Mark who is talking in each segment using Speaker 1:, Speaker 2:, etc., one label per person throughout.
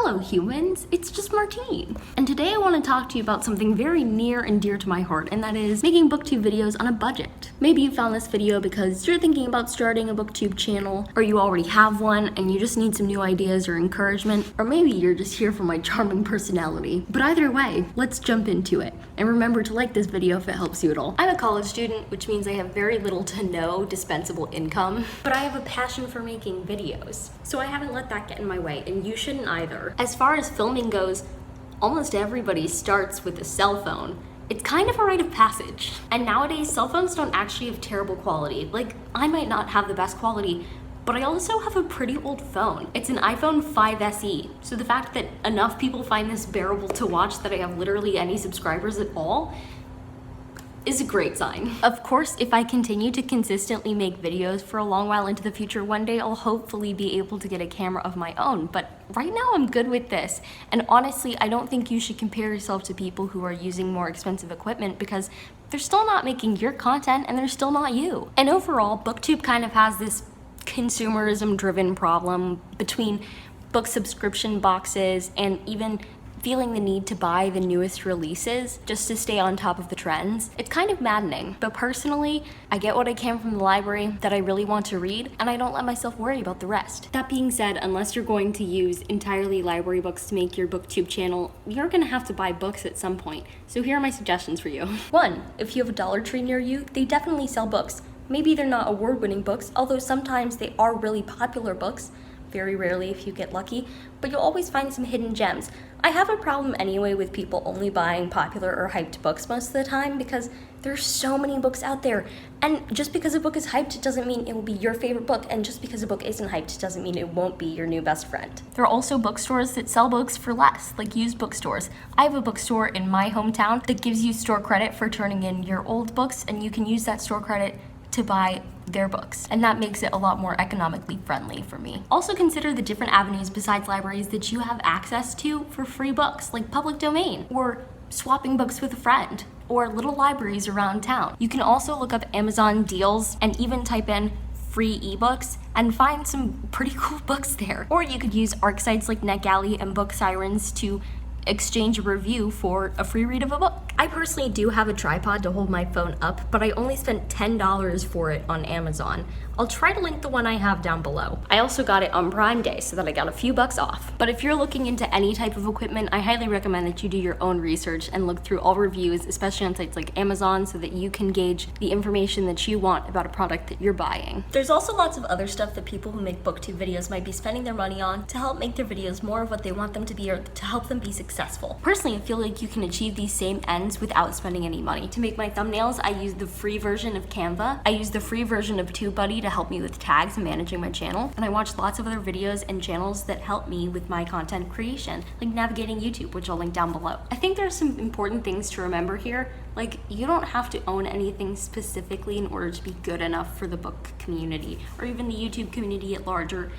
Speaker 1: Hello humans, it's just Martine. And today I want to talk to you about something very near and dear to my heart, and that is making BookTube videos on a budget. Maybe you found this video because you're thinking about starting a BookTube channel, or you already have one and you just need some new ideas or encouragement, or maybe you're just here for my charming personality. But either way, let's jump into it. And remember to like this video if it helps you at all. I'm a college student, which means I have very little to no dispensable income, but I have a passion for making videos. So I haven't let that get in my way, and you shouldn't either. As far as filming goes, almost everybody starts with a cell phone. It's kind of a rite of passage. And nowadays, cell phones don't actually have terrible quality. Like, I might not have the best quality, but I also have a pretty old phone. It's an iPhone 5 SE. So the fact that enough people find this bearable to watch that I have literally any subscribers at all is a great sign. Of course, if I continue to consistently make videos for a long while into the future, one day I'll hopefully be able to get a camera of my own, but right now I'm good with this. And honestly, I don't think you should compare yourself to people who are using more expensive equipment because they're still not making your content and they're still not you. And overall, BookTube kind of has this consumerism driven problem between book subscription boxes and even feeling the need to buy the newest releases just to stay on top of the trends. It's kind of maddening, but personally, I get what I can from the library that I really want to read, and I don't let myself worry about the rest. That being said, unless you're going to use entirely library books to make your BookTube channel, you're gonna have to buy books at some point. So here are my suggestions for you. 1, if you have a Dollar Tree near you, they definitely sell books. Maybe they're not award-winning books, although sometimes they are really popular books. Very rarely if you get lucky, but you'll always find some hidden gems. I have a problem anyway with people only buying popular or hyped books most of the time because there's so many books out there. And just because a book is hyped doesn't mean it will be your favorite book, and just because a book isn't hyped doesn't mean it won't be your new best friend. There are also bookstores that sell books for less, like used bookstores. I have a bookstore in my hometown that gives you store credit for turning in your old books, and you can use that store credit to buy their books, and that makes it a lot more economically friendly for me. Also consider the different avenues besides libraries that you have access to for free books, like public domain, or swapping books with a friend, or little libraries around town. You can also look up Amazon deals and even type in free ebooks and find some pretty cool books there. Or you could use ARC sites like NetGalley and Book Sirens to exchange a review for a free read of a book. I personally do have a tripod to hold my phone up, but I only spent $10 for it on Amazon. I'll try to link the one I have down below. I also got it on Prime Day so that I got a few bucks off. But if you're looking into any type of equipment, I highly recommend that you do your own research and look through all reviews, especially on sites like Amazon, so that you can gauge the information that you want about a product that you're buying. There's also lots of other stuff that people who make BookTube videos might be spending their money on to help make their videos more of what they want them to be or to help them be successful. Personally, I feel like you can achieve these same ends without spending any money. To make my thumbnails, I use the free version of Canva. I use the free version of TubeBuddy to help me with tags and managing my channel. And I watch lots of other videos and channels that help me with my content creation, like navigating YouTube, which I'll link down below. I think there's some important things to remember here. Like, you don't have to own anything specifically in order to be good enough for the book community, or even the YouTube community at large, or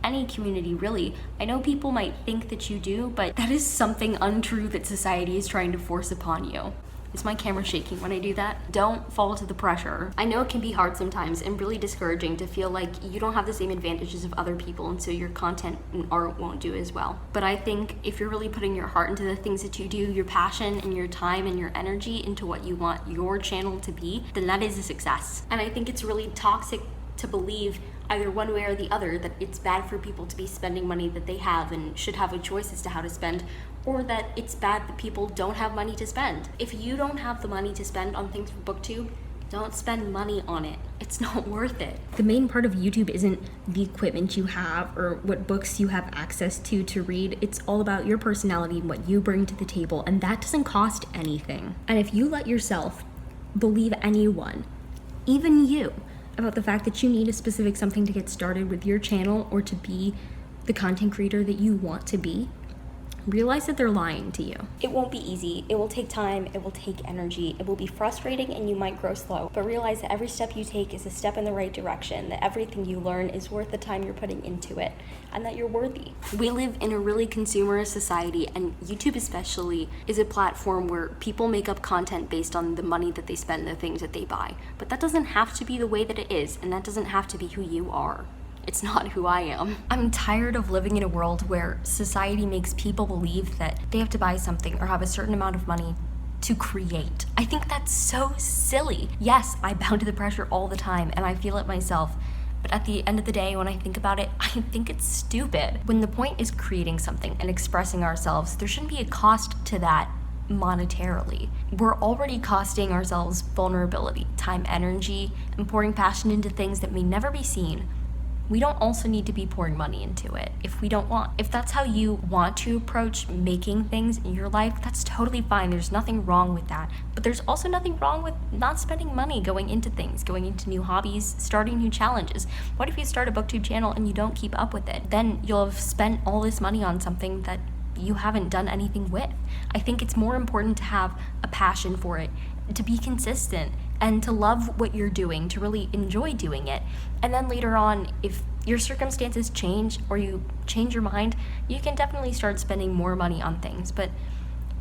Speaker 1: any community really. I know people might think that you do, but that is something untrue that society is trying to force upon you. Is my camera shaking when I do that? Don't fall to the pressure. I know it can be hard sometimes and really discouraging to feel like you don't have the same advantages of other people, and so your content and art won't do as well. But I think if you're really putting your heart into the things that you do, your passion and your time and your energy into what you want your channel to be, then that is a success. And I think it's really toxic to believe either one way or the other that it's bad for people to be spending money that they have and should have a choice as to how to spend, or that it's bad that people don't have money to spend. If you don't have the money to spend on things for BookTube, don't spend money on it. It's not worth it. The main part of YouTube isn't the equipment you have or what books you have access to read. It's all about your personality and what you bring to the table, and that doesn't cost anything. And if you let yourself believe anyone, even you, about the fact that you need a specific something to get started with your channel or to be the content creator that you want to be, realize that they're lying to you. It won't be easy. It will take time. It will take energy. It will be frustrating and you might grow slow. But realize that every step you take is a step in the right direction, that everything you learn is worth the time you're putting into it, and that you're worthy. We live in a really consumerist society, and YouTube especially is a platform where people make up content based on the money that they spend, the things that they buy. But that doesn't have to be the way that it is, and that doesn't have to be who you are. It's not who I am. I'm tired of living in a world where society makes people believe that they have to buy something or have a certain amount of money to create. I think that's so silly. Yes, I bow to the pressure all the time and I feel it myself. But at the end of the day, when I think about it, I think it's stupid. When the point is creating something and expressing ourselves, there shouldn't be a cost to that monetarily. We're already costing ourselves vulnerability, time, energy, and pouring passion into things that may never be seen. We don't also need to be pouring money into it if we don't want. If that's how you want to approach making things in your life, that's totally fine. There's nothing wrong with that. But there's also nothing wrong with not spending money going into things, going into new hobbies, starting new challenges. What if you start a BookTube channel and you don't keep up with it? Then you'll have spent all this money on something that you haven't done anything with. I think it's more important to have a passion for it, to be consistent, and to love what you're doing, to really enjoy doing it. And then later on, if your circumstances change or you change your mind, you can definitely start spending more money on things. But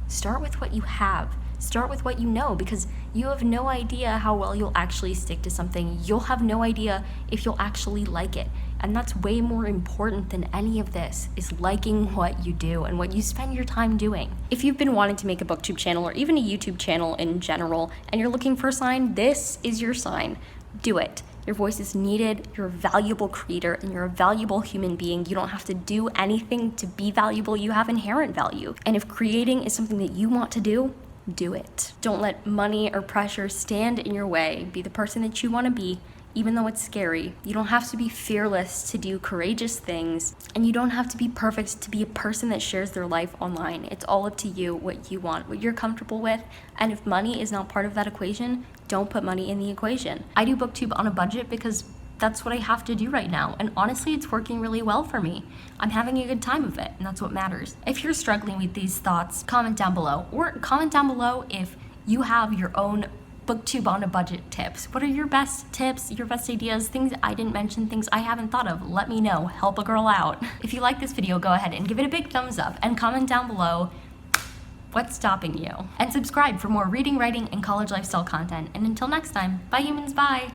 Speaker 1: start with what you have. Start with what you know, because you have no idea how well you'll actually stick to something. You'll have no idea if you'll actually like it. And that's way more important than any of this, is liking what you do and what you spend your time doing. If you've been wanting to make a BookTube channel or even a YouTube channel in general, and you're looking for a sign, this is your sign. Do it. Your voice is needed, you're a valuable creator, and you're a valuable human being. You don't have to do anything to be valuable, you have inherent value. And if creating is something that you want to do it. Don't let money or pressure stand in your way. Be the person that you want to be, even though it's scary. You don't have to be fearless to do courageous things, and you don't have to be perfect to be a person that shares their life online. It's all up to you, what you want, what you're comfortable with, and if money is not part of that equation, don't put money in the equation. I do BookTube on a budget because that's what I have to do right now, and honestly, it's working really well for me. I'm having a good time of it, and that's what matters. If you're struggling with these thoughts, comment down below, or comment down below if you have your own BookTube on a budget tips. What are your best tips, your best ideas, things I didn't mention, things I haven't thought of? Let me know, help a girl out. If you like this video, go ahead and give it a big thumbs up and comment down below what's stopping you. And subscribe for more reading, writing, and college lifestyle content. And until next time, bye humans, bye.